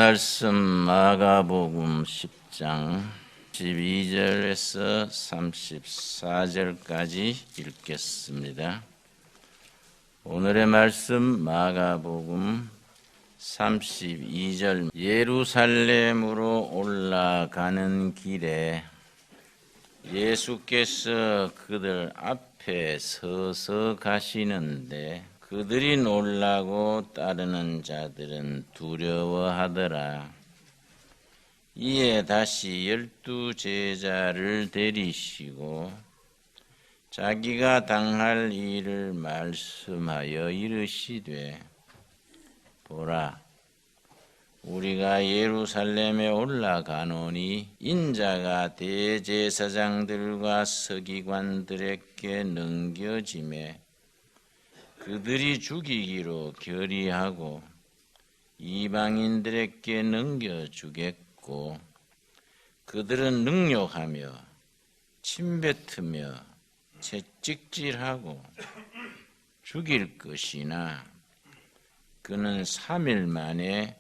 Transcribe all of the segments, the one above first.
말씀 마가복음 10장 12절에서 34절까지 읽겠습니다. 오늘의 말씀 마가복음 32절. 예루살렘으로 올라가는 길에 예수께서 그들 앞에 서서 가시는데 그들이 놀라고 따르는 자들은 두려워하더라. 이에 다시 12 제자를 데리시고 자기가 당할 일을 말씀하여 이르시되, 보라, 우리가 예루살렘에 올라가노니 인자가 대제사장들과 서기관들에게 넘겨지매 그들이 죽이기로 결의하고 이방인들에게 넘겨주겠고, 그들은 능욕하며 침뱉으며 채찍질하고 죽일 것이나 그는 3일 만에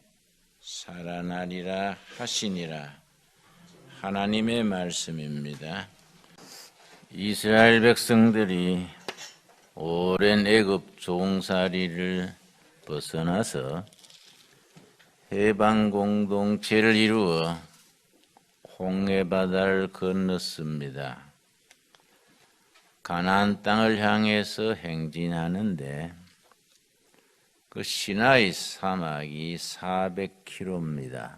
살아나리라 하시니라. 하나님의 말씀입니다. 이스라엘 백성들이 오랜 애굽 종살이를 벗어나서 해방 공동체를 이루어 홍해바다를 건넜습니다. 가나안 땅을 향해서 행진하는데 그 시나이 사막이 400km입니다.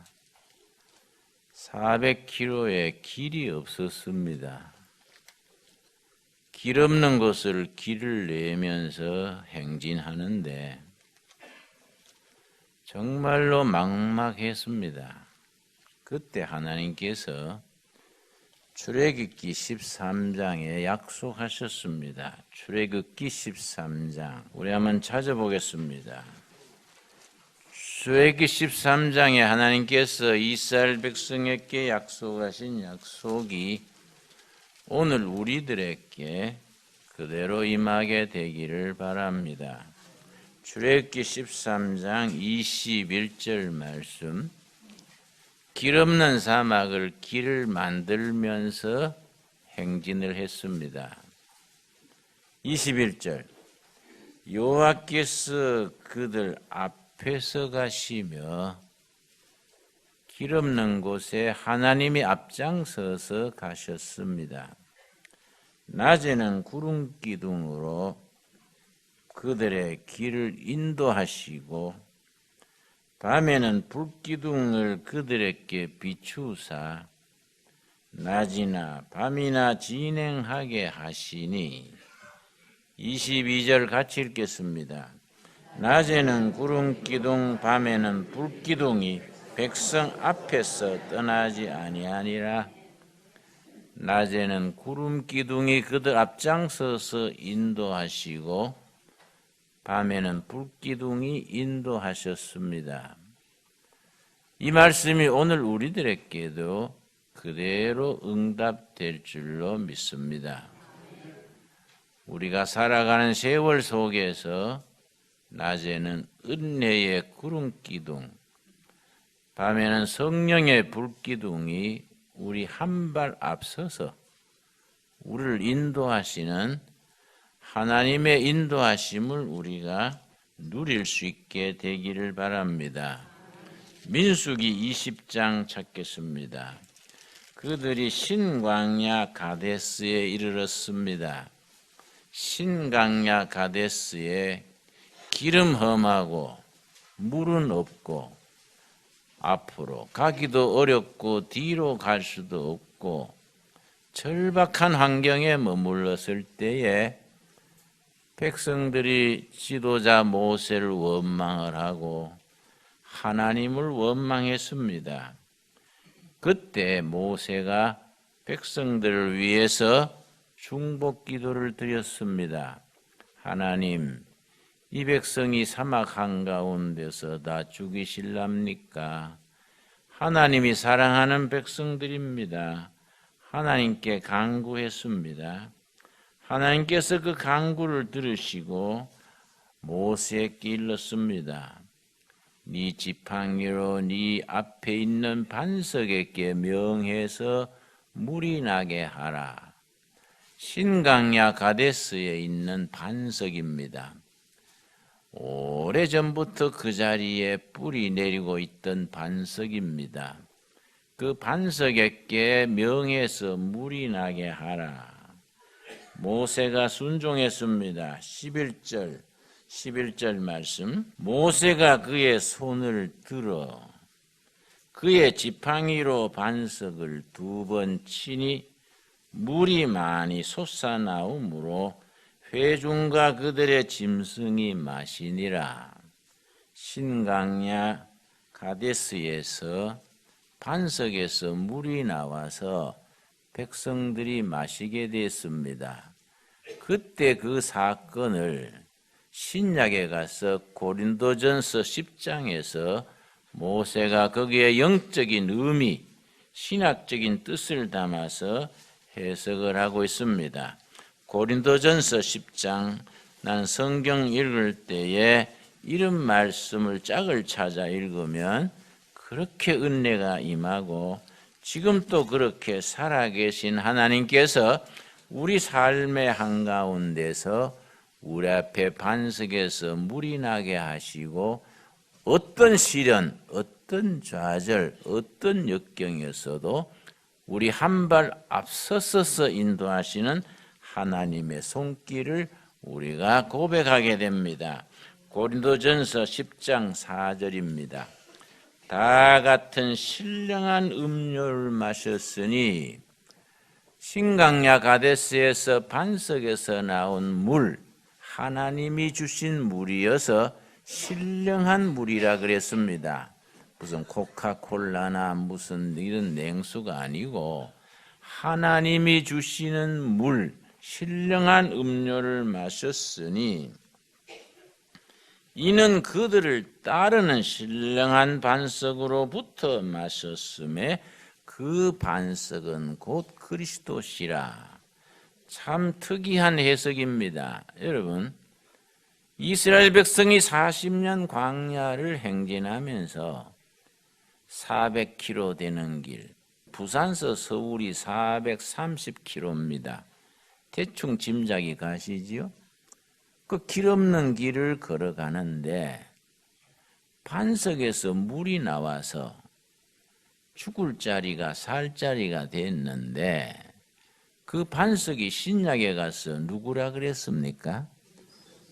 400km의 길이 없었습니다. 길 없는 곳을 길을 내면서 행진하는데 정말로 막막했습니다. 그때 하나님께서 출애굽기 13장에 약속하셨습니다. 출애굽기 13장. 우리 한번 찾아보겠습니다. 출애굽기 13장에 하나님께서 이스라엘 백성에게 약속하신 약속이 오늘 우리들에게 그대로 임하게 되기를 바랍니다. 출애굽기 13장 21절 말씀. 길 없는 사막을 길을 만들면서 행진을 했습니다. 21절. 여호와께서 그들 앞에서 가시며 길 없는 곳에 하나님이 앞장서서 가셨습니다. 낮에는 구름 기둥으로 그들의 길을 인도하시고 밤에는 불기둥을 그들에게 비추사 낮이나 밤이나 진행하게 하시니. 22절 같이 읽겠습니다. 낮에는 구름기둥 밤에는 불기둥이 백성 앞에서 떠나지 아니하니라. 낮에는 구름기둥이 그들 앞장서서 인도하시고 밤에는 불기둥이 인도하셨습니다. 이 말씀이 오늘 우리들에게도 그대로 응답될 줄로 믿습니다. 우리가 살아가는 세월 속에서 낮에는 은혜의 구름기둥, 밤에는 성령의 불기둥이 우리 한 발 앞서서 우리를 인도하시는 하나님의 인도하심을 우리가 누릴 수 있게 되기를 바랍니다. 민수기 20장 찾겠습니다. 그들이 신광야 가데스에 이르렀습니다. 신광야 가데스에 기름 험하고 물은 없고 앞으로 가기도 어렵고 뒤로 갈 수도 없고 절박한 환경에 머물렀을 때에 백성들이 지도자 모세를 원망을 하고 하나님을 원망했습니다. 그때 모세가 백성들을 위해서 중복 기도를 드렸습니다. 하나님, 이 백성이 사막 한가운데서 다 죽이실랍니까? 하나님이 사랑하는 백성들입니다. 하나님께 간구했습니다. 하나님께서 그 간구를 들으시고 모세에게 일렀습니다. 네 지팡이로 네 앞에 있는 반석에게 명해서 물이 나게 하라. 신강야 가데스에 있는 반석입니다. 오래전부터 그 자리에 뿌리 내리고 있던 반석입니다. 그 반석에게 명해서 물이 나게 하라. 모세가 순종했습니다. 11절 말씀. 모세가 그의 손을 들어 그의 지팡이로 반석을 2번 치니 물이 많이 솟아나오므로 회중과 그들의 짐승이 마시니라. 신강야 가데스에서 반석에서 물이 나와서 백성들이 마시게 됐습니다. 그때 그 사건을 신약에 가서 고린도전서 10장에서 모세가 거기에 영적인 의미, 신학적인 뜻을 담아서 해석을 하고 있습니다. 고린도전서 10장, 난 성경 읽을 때에 이런 말씀을 짝을 찾아 읽으면 그렇게 은혜가 임하고 지금 또 그렇게 살아계신 하나님께서 우리 삶의 한가운데서 우리 앞에 반석에서 물이 나게 하시고 어떤 시련, 어떤 좌절, 어떤 역경에서도 우리 한 발 앞서서서 인도하시는 하나님의 손길을 우리가 고백하게 됩니다. 고린도전서 10장 4절입니다. 다 같은 신령한 음료를 마셨으니 신강야 가데스에서 반석에서 나온 물, 하나님이 주신 물이어서 신령한 물이라 그랬습니다. 무슨 코카콜라나 무슨 이런 냉수가 아니고 하나님이 주시는 물, 신령한 음료를 마셨으니 이는 그들을 따르는 신령한 반석으로부터 마셨음에 그 반석은 곧 그리스도시라. 참 특이한 해석입니다. 여러분, 이스라엘 백성이 40년 광야를 행진하면서 400km 되는 길, 부산서 서울이 430km입니다. 대충 짐작이 가시지요? 그 길 없는 길을 걸어가는데 반석에서 물이 나와서 죽을 자리가 살 자리가 됐는데 그 반석이 신약에 가서 누구라 그랬습니까?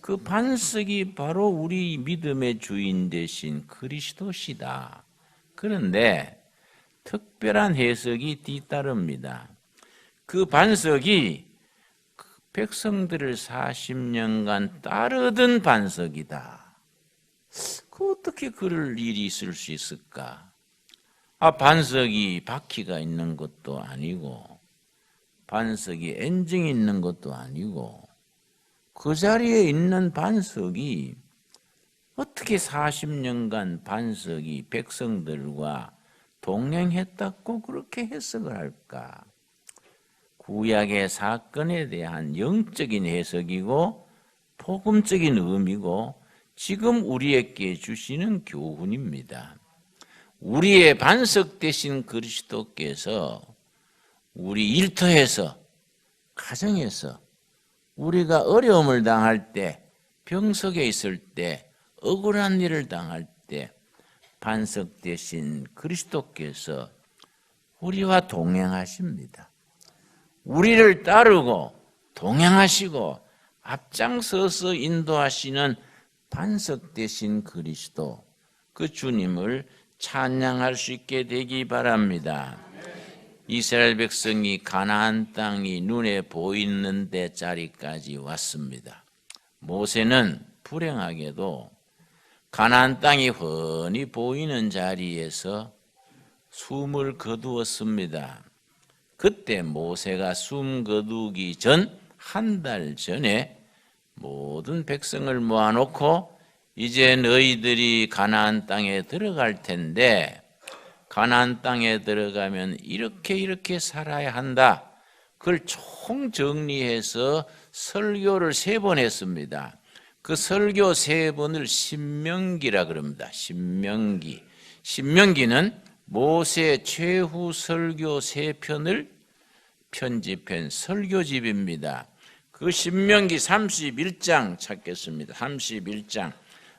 그 반석이 바로 우리 믿음의 주인 되신 그리스도시다. 그런데 특별한 해석이 뒤따릅니다. 그 반석이 백성들을 40년간 따르던 반석이다. 어떻게 그럴 일이 있을 수 있을까? 반석이 바퀴가 있는 것도 아니고 반석이 엔진이 있는 것도 아니고 그 자리에 있는 반석이 어떻게 40년간 반석이 백성들과 동행했다고 그렇게 해석을 할까? 구약의 사건에 대한 영적인 해석이고 복음적인 의미고 지금 우리에게 주시는 교훈입니다. 우리의 반석 되신 그리스도께서 우리 일터에서, 가정에서 우리가 어려움을 당할 때, 병석에 있을 때, 억울한 일을 당할 때 반석 되신 그리스도께서 우리와 동행하십니다. 우리를 따르고 동행하시고 앞장서서 인도하시는 반석 되신 그리스도, 그 주님을 찬양할 수 있게 되기 바랍니다. 이스라엘 백성이 가나안 땅이 눈에 보이는 데짜리까지 왔습니다. 모세는 불행하게도 가나안 땅이 훤히 보이는 자리에서 숨을 거두었습니다. 그때 모세가 숨 거두기 전 한 달 전에 모든 백성을 모아놓고 이제 너희들이 가나안 땅에 들어갈 텐데 가나안 땅에 들어가면 이렇게 살아야 한다. 그걸 총정리해서 설교를 3번 했습니다. 그 설교 3번을 신명기라 그럽니다. 신명기. 신명기는 모세 최후 설교 3편을 편집한 설교집입니다. 그 신명기 31장 찾겠습니다. 31장.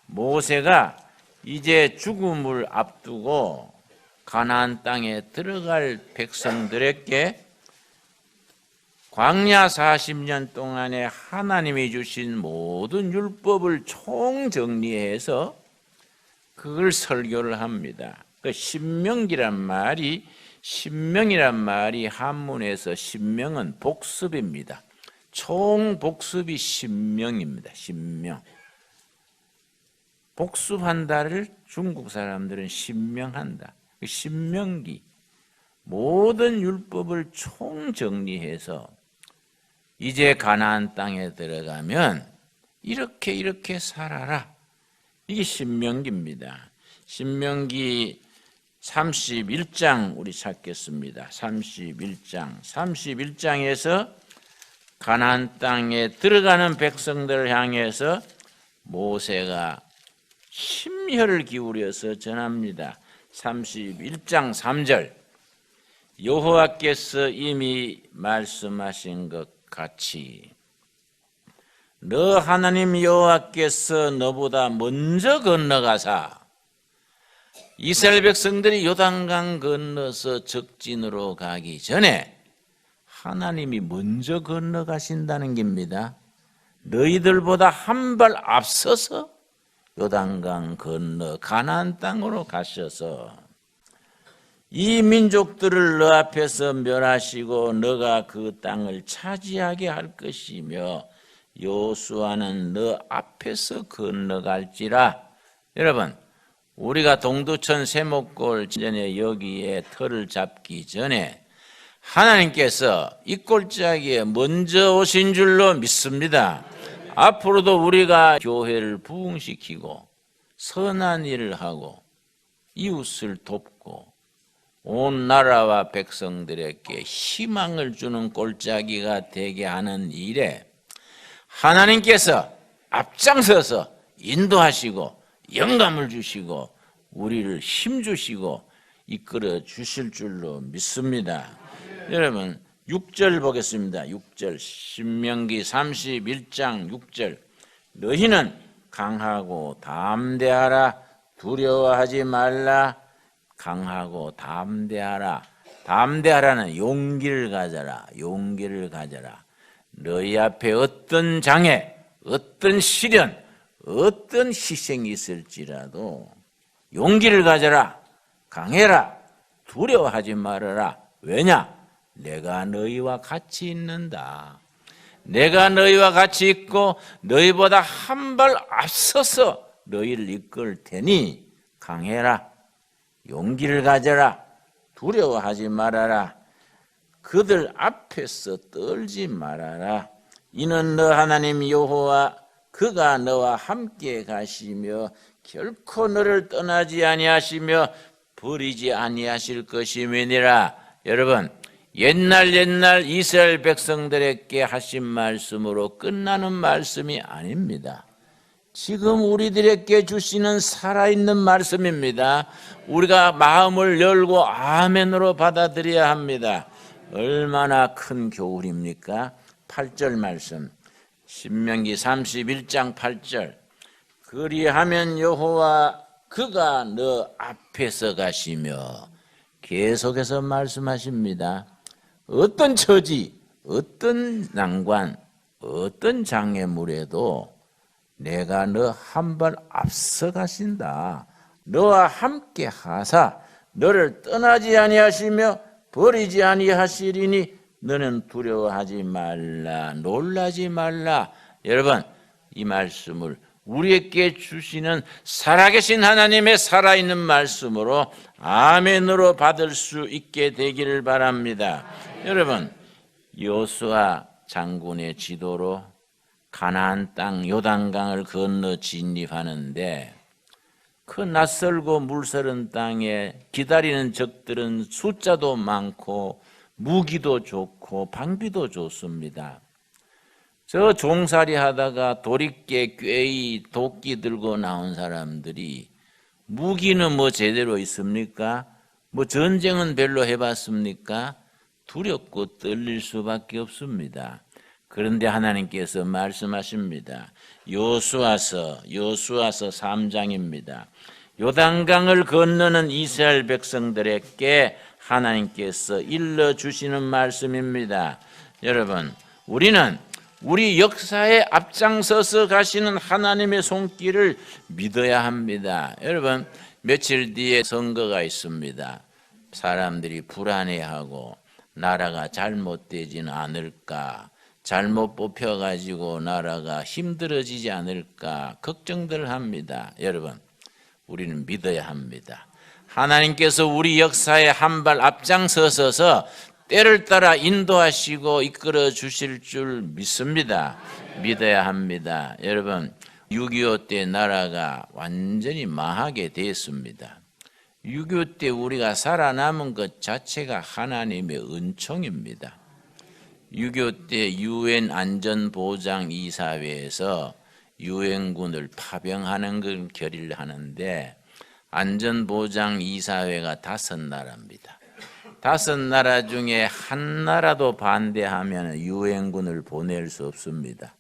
모세가 이제 죽음을 앞두고 가나안 땅에 들어갈 백성들에게 광야 40년 동안에 하나님이 주신 모든 율법을 총정리해서 그걸 설교를 합니다. 그 신명이란 말이 한문에서 신명은 복습입니다. 총복습이 신명입니다. 신명. 복습한다를 중국 사람들은 신명한다. 신명기. 모든 율법을 총정리해서 이제 가나안 땅에 들어가면 이렇게 살아라. 이게 신명기입니다. 신명기 31장 우리 찾겠습니다. 31장에서 가나안 땅에 들어가는 백성들을 향해서 모세가 심혈을 기울여서 전합니다. 31장 3절. 여호와께서 이미 말씀하신 것 같이 너 하나님 여호와께서 너보다 먼저 건너가사 이스라엘 백성들이 요단강 건너서 적진으로 가기 전에 하나님이 먼저 건너가신다는 겁니다. 너희들보다 한 발 앞서서 요단강 건너 가나안 땅으로 가셔서 이 민족들을 너 앞에서 멸하시고 너가 그 땅을 차지하게 할 것이며 여호수아는 너 앞에서 건너갈지라. 여러분, 우리가 동두천 세목골 전에 여기에 터를 잡기 전에 하나님께서 이 골짜기에 먼저 오신 줄로 믿습니다. 앞으로도 우리가 교회를 부흥시키고 선한 일을 하고 이웃을 돕고 온 나라와 백성들에게 희망을 주는 골짜기가 되게 하는 일에 하나님께서 앞장서서 인도하시고 영감을 주시고 우리를 힘주시고 이끌어 주실 줄로 믿습니다. 여러분 6절 보겠습니다. 6절 신명기 31장 6절 너희는 강하고 담대하라 두려워하지 말라. 강하고 담대하라. 담대하라는 용기를 가져라. 용기를 가져라. 너희 앞에 어떤 장애, 어떤 시련, 어떤 희생이 있을지라도 용기를 가져라. 강해라. 두려워하지 말아라. 왜냐? 내가 너희와 같이 있는다. 내가 너희와 같이 있고 너희보다 한 발 앞서서 너희를 이끌 테니 강해라. 용기를 가져라. 두려워하지 말아라. 그들 앞에서 떨지 말아라. 이는 너 하나님 여호와 그가 너와 함께 가시며 결코 너를 떠나지 아니하시며 버리지 아니하실 것임이니라. 여러분, 옛날 이스라엘 백성들에게 하신 말씀으로 끝나는 말씀이 아닙니다. 지금 우리들에게 주시는 살아있는 말씀입니다. 우리가 마음을 열고 아멘으로 받아들여야 합니다. 얼마나 큰 교훈입니까? 8절 말씀 신명기 31장 8절 그리하면 여호와 그가 너 앞에서 가시며 계속해서 말씀하십니다. 어떤 처지, 어떤 난관, 어떤 장애물에도 내가 너 한 발 앞서 가신다. 너와 함께 하사 너를 떠나지 아니하시며 버리지 아니하시리니 너는 두려워하지 말라. 놀라지 말라. 여러분, 이 말씀을 우리에게 주시는 살아계신 하나님의 살아있는 말씀으로 아멘으로 받을 수 있게 되기를 바랍니다. 여러분, 여호수아 장군의 지도로 가나안 땅 요단강을 건너 진입하는데 그 낯설고 물서른 땅에 기다리는 적들은 숫자도 많고 무기도 좋고 방비도 좋습니다. 저 종살이 하다가 도리깨, 꾀이, 도끼 들고 나온 사람들이 무기는 뭐 제대로 있습니까? 뭐 전쟁은 별로 해봤습니까? 두렵고 떨릴 수밖에 없습니다. 그런데 하나님께서 말씀하십니다. 여호수아서 3장입니다. 요단강을 건너는 이스라엘 백성들에게 하나님께서 일러주시는 말씀입니다. 여러분, 우리는 우리 역사에 앞장서서 가시는 하나님의 손길을 믿어야 합니다. 여러분, 며칠 뒤에 선거가 있습니다. 사람들이 불안해하고 나라가 잘못되지는 않을까, 잘못 뽑혀가지고 나라가 힘들어지지 않을까 걱정들 합니다. 여러분, 우리는 믿어야 합니다. 하나님께서 우리 역사에 한 발 앞장서서 때를 따라 인도하시고 이끌어 주실 줄 믿습니다. 믿어야 합니다. 여러분, 6.25 때 나라가 완전히 망하게 됐습니다. 6.25 때 우리가 살아남은 것 자체가 하나님의 은총입니다. 6.25 때 유엔 안전보장이사회에서 유엔군을 파병하는 걸 결의하는데 안전보장이사회가 5나라입니다. 5나라 중에 한 나라도 반대하면 유엔군을 보낼 수 없습니다.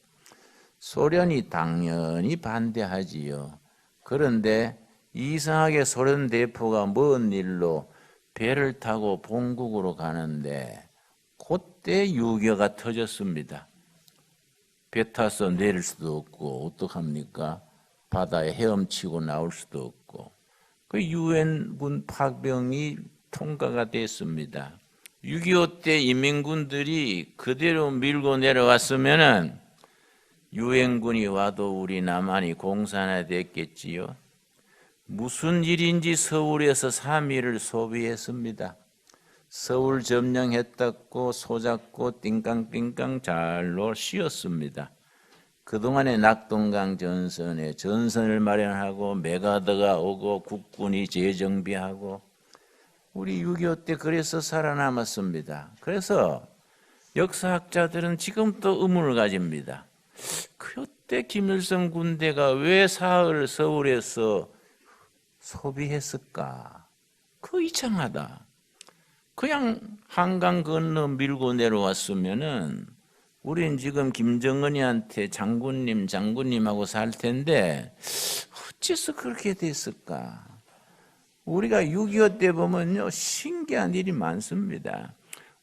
소련이 당연히 반대하지요. 그런데 이상하게 소련 대표가 먼 일로 배를 타고 본국으로 가는데 그때 6.25가 터졌습니다. 배 타서 내릴 수도 없고 어떡합니까? 바다에 헤엄치고 나올 수도 없고 그 유엔군 파병이 통과가 됐습니다. 6.25 때 인민군들이 그대로 밀고 내려왔으면은 유엔군이 와도 우리 남한이 공산화됐겠지요. 무슨 일인지 서울에서 3일을 소비했습니다. 서울 점령했다고 소잡고 띵깡띵깡 잘로 쉬었습니다. 그동안에 낙동강 전선에 전선을 마련하고 메가더가 오고 국군이 재정비하고 우리 6.25 때 그래서 살아남았습니다. 그래서 역사학자들은 지금도 의문을 가집니다. 그때 김일성 군대가 왜 사흘 서울에서 소비했을까? 그 이상하다. 그냥 한강 건너 밀고 내려왔으면은 우린 지금 김정은이한테 장군님하고 살 텐데 어째서 그렇게 됐을까? 우리가 6.25 때 보면요 신기한 일이 많습니다.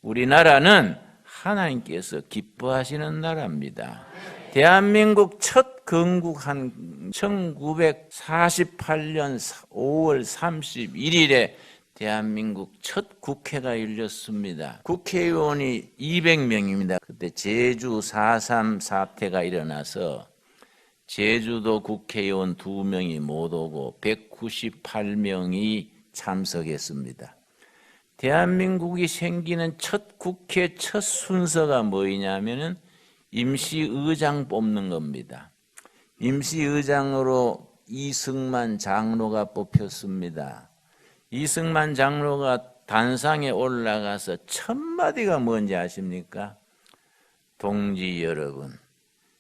우리나라는 하나님께서 기뻐하시는 나라입니다. 대한민국 첫 건국한 1948년 5월 31일에 대한민국 첫 국회가 열렸습니다. 국회의원이 200명입니다. 그때 제주 4.3 사태가 일어나서 제주도 국회의원 2명이 못 오고 198명이 참석했습니다. 대한민국이 생기는 첫 국회 첫 순서가 뭐냐면은 임시의장 뽑는 겁니다. 임시의장으로 이승만 장로가 뽑혔습니다. 이승만 장로가 단상에 올라가서 첫 마디가 뭔지 아십니까? 동지 여러분,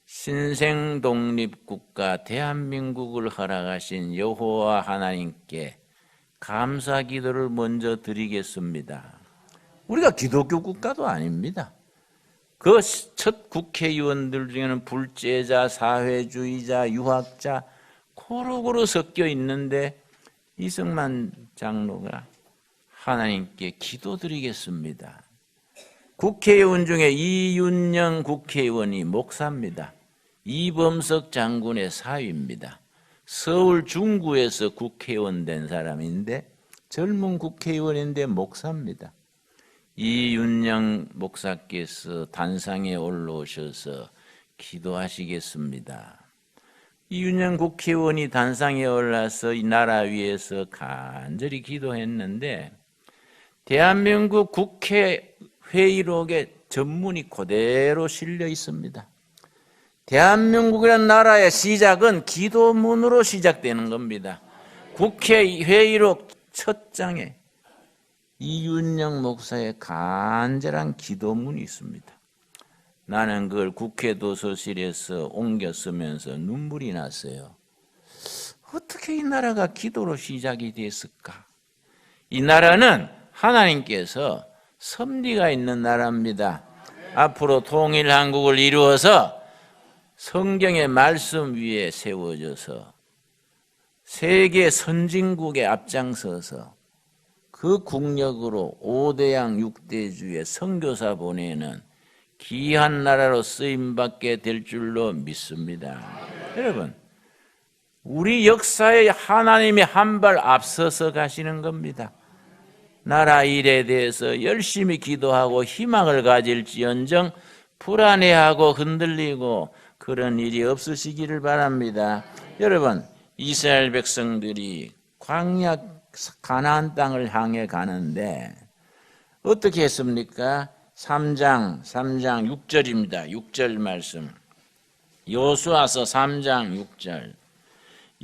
신생 독립국가 대한민국을 허락하신 여호와 하나님께 감사 기도를 먼저 드리겠습니다. 우리가 기독교 국가도 아닙니다. 그 첫 국회의원들 중에는 불제자, 사회주의자, 유학자 고루고루 섞여 있는데 이승만 장로가 하나님께 기도드리겠습니다. 국회의원 중에 이윤영 국회의원이 목사입니다. 이범석 장군의 사위입니다. 서울 중구에서 국회의원 된 사람인데 젊은 국회의원인데 목사입니다. 이윤영 목사께서 단상에 올라오셔서 기도하시겠습니다. 이윤영 국회의원이 단상에 올라서 이 나라 위에서 간절히 기도했는데 대한민국 국회 회의록에 전문이 그대로 실려 있습니다. 대한민국이라는 나라의 시작은 기도문으로 시작되는 겁니다. 국회 회의록 첫 장에 이윤영 목사의 간절한 기도문이 있습니다. 나는 그걸 국회 도서실에서 옮겨 쓰면서 눈물이 났어요. 어떻게 이 나라가 기도로 시작이 됐을까? 이 나라는 하나님께서 섭리가 있는 나라입니다. 앞으로 통일 한국을 이루어서 성경의 말씀 위에 세워져서 세계 선진국에 앞장서서 그 국력으로 5대양 6대주의 선교사 보내는 귀한 나라로 쓰임받게 될 줄로 믿습니다. 여러분, 우리 역사에 하나님이 한 발 앞서서 가시는 겁니다. 나라 일에 대해서 열심히 기도하고 희망을 가질지언정 불안해하고 흔들리고 그런 일이 없으시기를 바랍니다. 여러분, 이스라엘 백성들이 광야 가나안 땅을 향해 가는데 어떻게 했습니까? 3장 6절입니다. 6절 말씀. 여호수아서 3장 6절.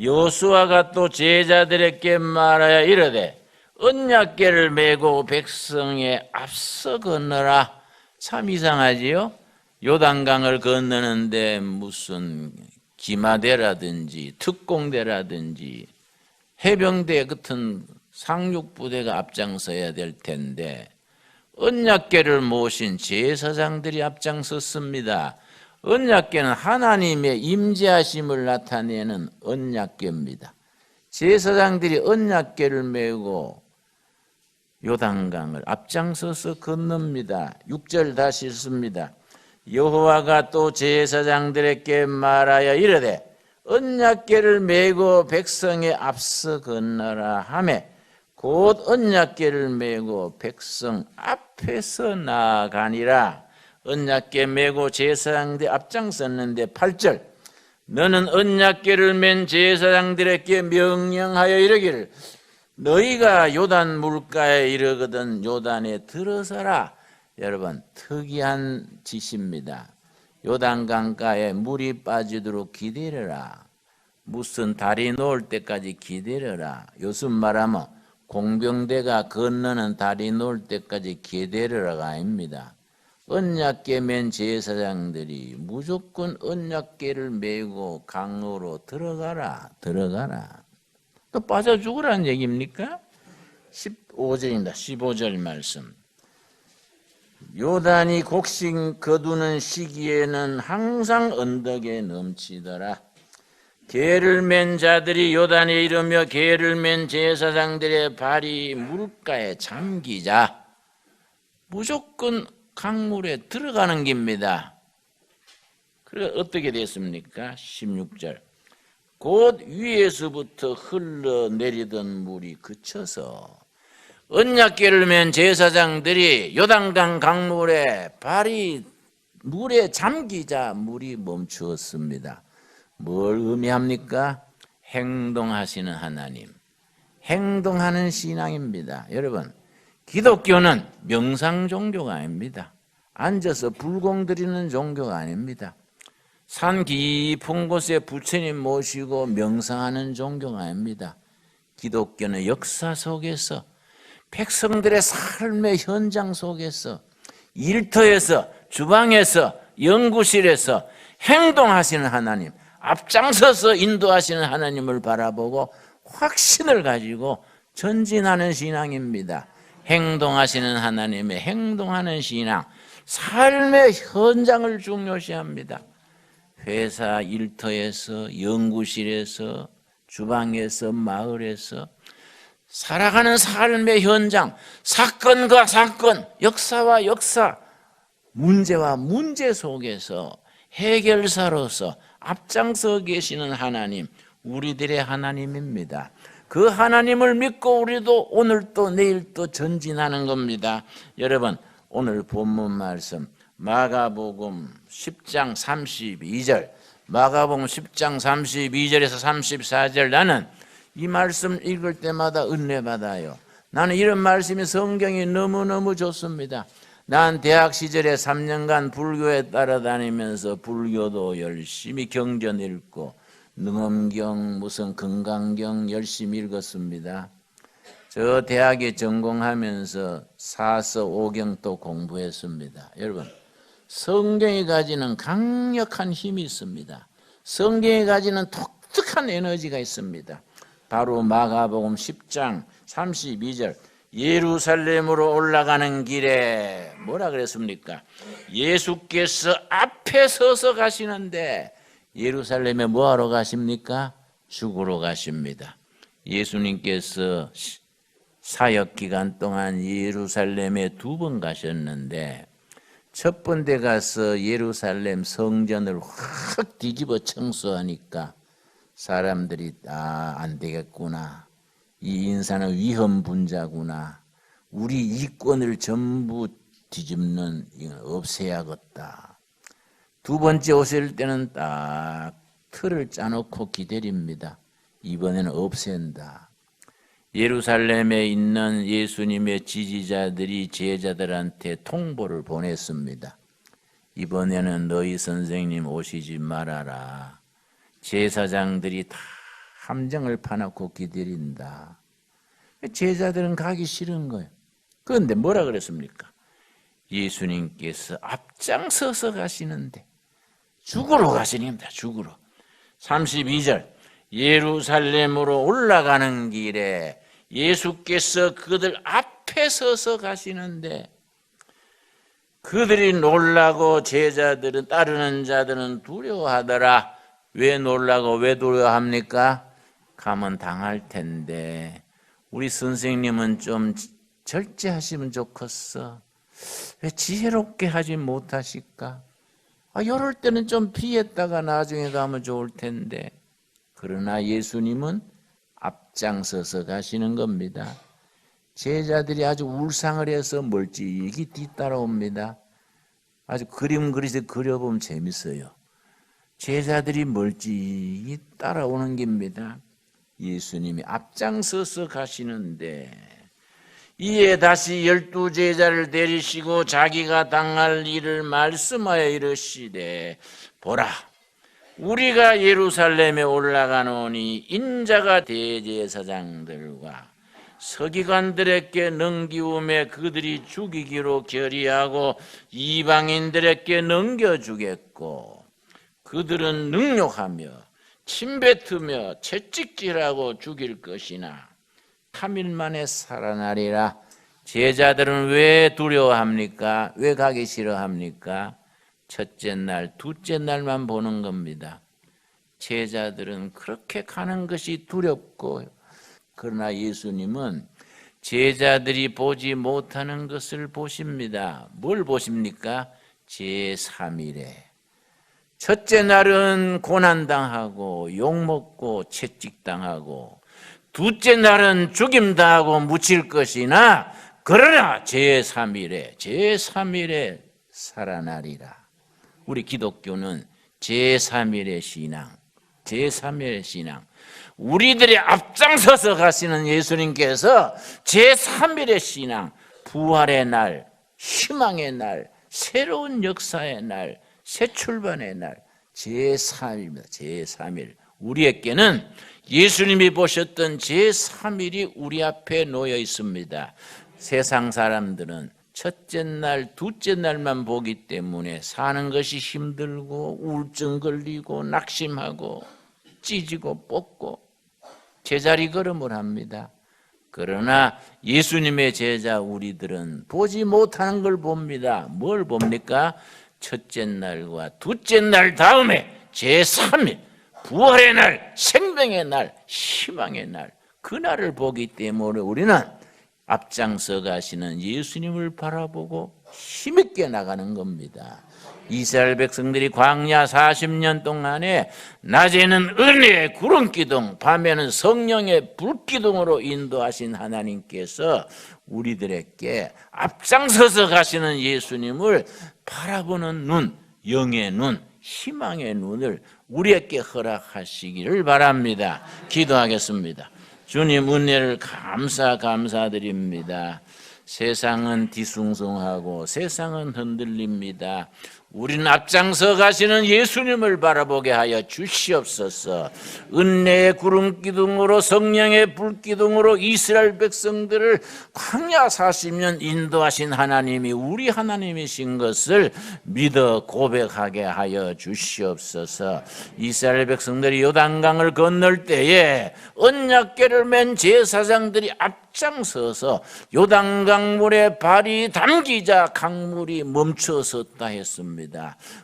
여호수아가 또 제자들에게 말하여 이르되 언약궤를 메고 백성에 앞서 건너라. 참 이상하지요? 요단강을 건너는데 무슨 기마대라든지 특공대라든지 해병대 같은 상륙부대가 앞장서야 될 텐데 언약궤를 모신 제사장들이 앞장섰습니다. 언약궤는 하나님의 임재하심을 나타내는 언약궤입니다. 제사장들이 언약궤를 메고 요단강을 앞장서서 건넙니다. 6절 다시 읽습니다. 여호와가 또 제사장들에게 말하여 이르되 언약궤를 메고 백성에 앞서 건너라 하매 곧 언약궤를 메고 백성 앞에서 나아가니라. 언약궤 메고 제사장들이 앞장섰는데 8절 너는 언약궤를 맨 제사장들에게 명령하여 이르기를 너희가 요단 물가에 이르거든 요단에 들어서라. 여러분, 특이한 지시입니다. 요단강가에 물이 빠지도록 기다려라. 무슨 달이 놓을 때까지 기다려라. 요즘 말하면 공병대가 건너는 달이 놓을 때까지 기다려라가 아닙니다. 언약궤 맨 제사장들이 무조건 언약궤를 메고 강으로 들어가라. 또 빠져 죽으라는 얘기입니까? 15절입니다. 15절 말씀. 요단이 곡식 거두는 시기에는 항상 언덕에 넘치더라. 궤를 맨 자들이 요단에 이르며 궤를 맨 제사장들의 발이 물가에 잠기자 무조건 강물에 들어가는 겁니다. 그래 어떻게 됐습니까? 16절. 곧 위에서부터 흘러내리던 물이 그쳐서 언약궤를 맨 제사장들이 요단강 강물에 발이 물에 잠기자 물이 멈추었습니다. 뭘 의미합니까? 행동하시는 하나님, 행동하는 신앙입니다. 여러분, 기독교는 명상 종교가 아닙니다. 앉아서 불공 드리는 종교가 아닙니다. 산 깊은 곳에 부처님 모시고 명상하는 종교가 아닙니다. 기독교는 역사 속에서 백성들의 삶의 현장 속에서 일터에서 주방에서 연구실에서 행동하시는 하나님, 앞장서서 인도하시는 하나님을 바라보고 확신을 가지고 전진하는 신앙입니다. 행동하시는 하나님의 행동하는 신앙, 삶의 현장을 중요시합니다. 회사 일터에서, 연구실에서, 주방에서, 마을에서 살아가는 삶의 현장, 사건과 사건, 역사와 역사, 문제와 문제 속에서 해결사로서 앞장서 계시는 하나님, 우리들의 하나님입니다. 그 하나님을 믿고 우리도 오늘 또 내일 또 전진하는 겁니다. 여러분, 오늘 본문 말씀 마가복음 10장 32절, 마가복음 10장 32절에서 34절, 나는 이 말씀 읽을 때마다 은혜 받아요. 나는 이런 말씀이 성경이 너무너무 좋습니다. 난 대학 시절에 3년간 불교에 따라다니면서 불교도 열심히 경전 읽고 능엄경 무슨 건강경 열심히 읽었습니다. 저 대학에 전공하면서 사서 오경도 공부했습니다. 여러분, 성경이 가지는 강력한 힘이 있습니다. 성경이 가지는 독특한 에너지가 있습니다. 바로 마가복음 10장 32절 예루살렘으로 올라가는 길에 뭐라 그랬습니까? 예수께서 앞에 서서 가시는데 예루살렘에 뭐하러 가십니까? 죽으러 가십니다. 예수님께서 사역 기간 동안 예루살렘에 2번 가셨는데 첫 번째 가서 예루살렘 성전을 확 뒤집어 청소하니까 사람들이 안 되겠구나. 이 인사는 위험분자구나. 우리 이권을 전부 뒤집는 이건 없애야겠다. 2번째 오실 때는 딱 틀을 짜놓고 기다립니다. 이번에는 없앤다. 예루살렘에 있는 예수님의 지지자들이 제자들한테 통보를 보냈습니다. 이번에는 너희 선생님 오시지 말아라. 제사장들이 다 함정을 파놓고 기다린다. 제자들은 가기 싫은 거예요. 그런데 뭐라 그랬습니까? 예수님께서 앞장서서 가시는데 죽으러 가시는입니다. 죽으러. 32절 예루살렘으로 올라가는 길에 예수께서 그들 앞에 서서 가시는데 그들이 놀라고 제자들은 따르는 자들은 두려워하더라. 왜 놀라고 왜 두려워합니까? 가면 당할 텐데 우리 선생님은 좀 절제하시면 좋겠어. 왜 지혜롭게 하지 못하실까? 이럴 때는 좀 피했다가 나중에 가면 좋을 텐데. 그러나 예수님은 앞장서서 가시는 겁니다. 제자들이 아주 울상을 해서 멀찍이 뒤따라옵니다. 아주 그림 그리듯 그려보면 재밌어요. 제자들이 멀찍이 따라오는 겁니다. 예수님이 앞장서서 가시는데 이에 다시 12제자를 데리시고 자기가 당할 일을 말씀하여 이르시되 보라 우리가 예루살렘에 올라가노니 인자가 대제사장들과 서기관들에게 넘기움에 그들이 죽이기로 결의하고 이방인들에게 넘겨주겠고 그들은 능욕하며 침뱉으며 채찍질하고 죽일 것이나 3일 만에 살아나리라. 제자들은 왜 두려워합니까? 왜 가기 싫어합니까? 첫째 날, 둘째 날만 보는 겁니다. 제자들은 그렇게 가는 것이 두렵고 그러나 예수님은 제자들이 보지 못하는 것을 보십니다. 뭘 보십니까? 제3일에 첫째 날은 고난당하고 욕먹고 채찍당하고 둘째 날은 죽임당하고 묻힐 것이나 그러나 제3일에 살아나리라. 우리 기독교는 제3일의 신앙 우리들이 앞장서서 가시는 예수님께서 제3일의 신앙 부활의 날, 희망의 날, 새로운 역사의 날, 새 출발의 날 제3일입니다. 제3일 우리에게는 예수님이 보셨던 제3일이 우리 앞에 놓여 있습니다. 세상 사람들은 첫째 날, 둘째 날만 보기 때문에 사는 것이 힘들고 우울증 걸리고 낙심하고 찢고 뽑고 제자리 걸음을 합니다. 그러나 예수님의 제자 우리들은 보지 못하는 걸 봅니다. 뭘 봅니까? 첫째 날과 둘째 날 다음에 제3일 부활의 날, 생명의 날, 희망의 날 그날을 보기 때문에 우리는 앞장서 가시는 예수님을 바라보고 힘있게 나가는 겁니다. 이스라엘 백성들이 광야 40년 동안에 낮에는 은혜의 구름기둥, 밤에는 성령의 불기둥으로 인도하신 하나님께서 우리들에게 앞장서서 가시는 예수님을 바라보는 눈, 영의 눈, 희망의 눈을 우리에게 허락하시기를 바랍니다. 기도하겠습니다. 주님 은혜를 감사드립니다. 세상은 뒤숭숭하고 세상은 흔들립니다. 우리는 앞장서 가시는 예수님을 바라보게 하여 주시옵소서. 은혜의 구름기둥으로 성령의 불기둥으로 이스라엘 백성들을 광야 40년 인도하신 하나님이 우리 하나님이신 것을 믿어 고백하게 하여 주시옵소서. 이스라엘 백성들이 요단강을 건널 때에 언약궤를 맨 제사장들이 앞장서서 요단강 물에 발이 담기자 강물이 멈춰섰다 했습니다.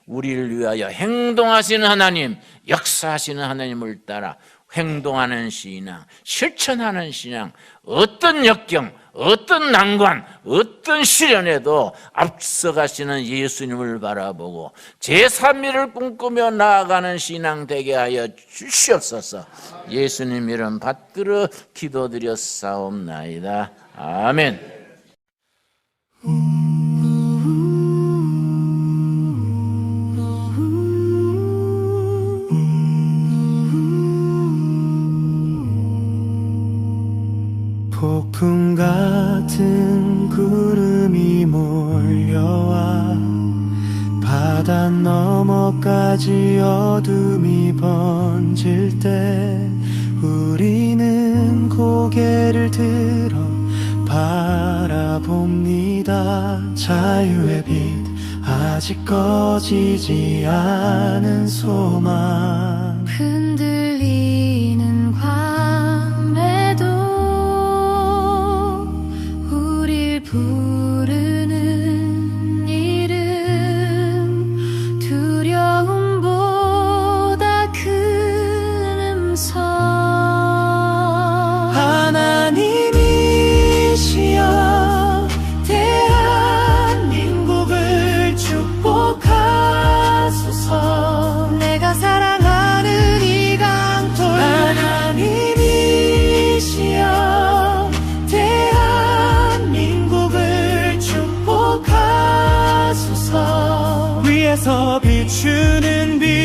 우리를 위하여 행동하시는 하나님, 역사하시는 하나님을 따라 행동하는 신앙, 실천하는 신앙, 어떤 역경, 어떤 난관, 어떤 시련에도 앞서가시는 예수님을 바라보고 제3일을 꿈꾸며 나아가는 신앙 되게 하여 주시옵소서. 예수님 이름 받들어 기도드렸사옵나이다. 아멘. 폭풍 같은 구름이 몰려와 바다 너머까지 어둠이 번질 때 우리는 고개를 들어 바라봅니다. 자유의 빛 아직 꺼지지 않은 소망 흔들리는 밤에도 우릴 부르는 이름 두려움보다 큰 음성 하나님이시여 대한민국을 축복하소서. 내가 사랑하는 이 강토 하나님이시여 대한민국을 축복하소서. 위에서 비추는 빛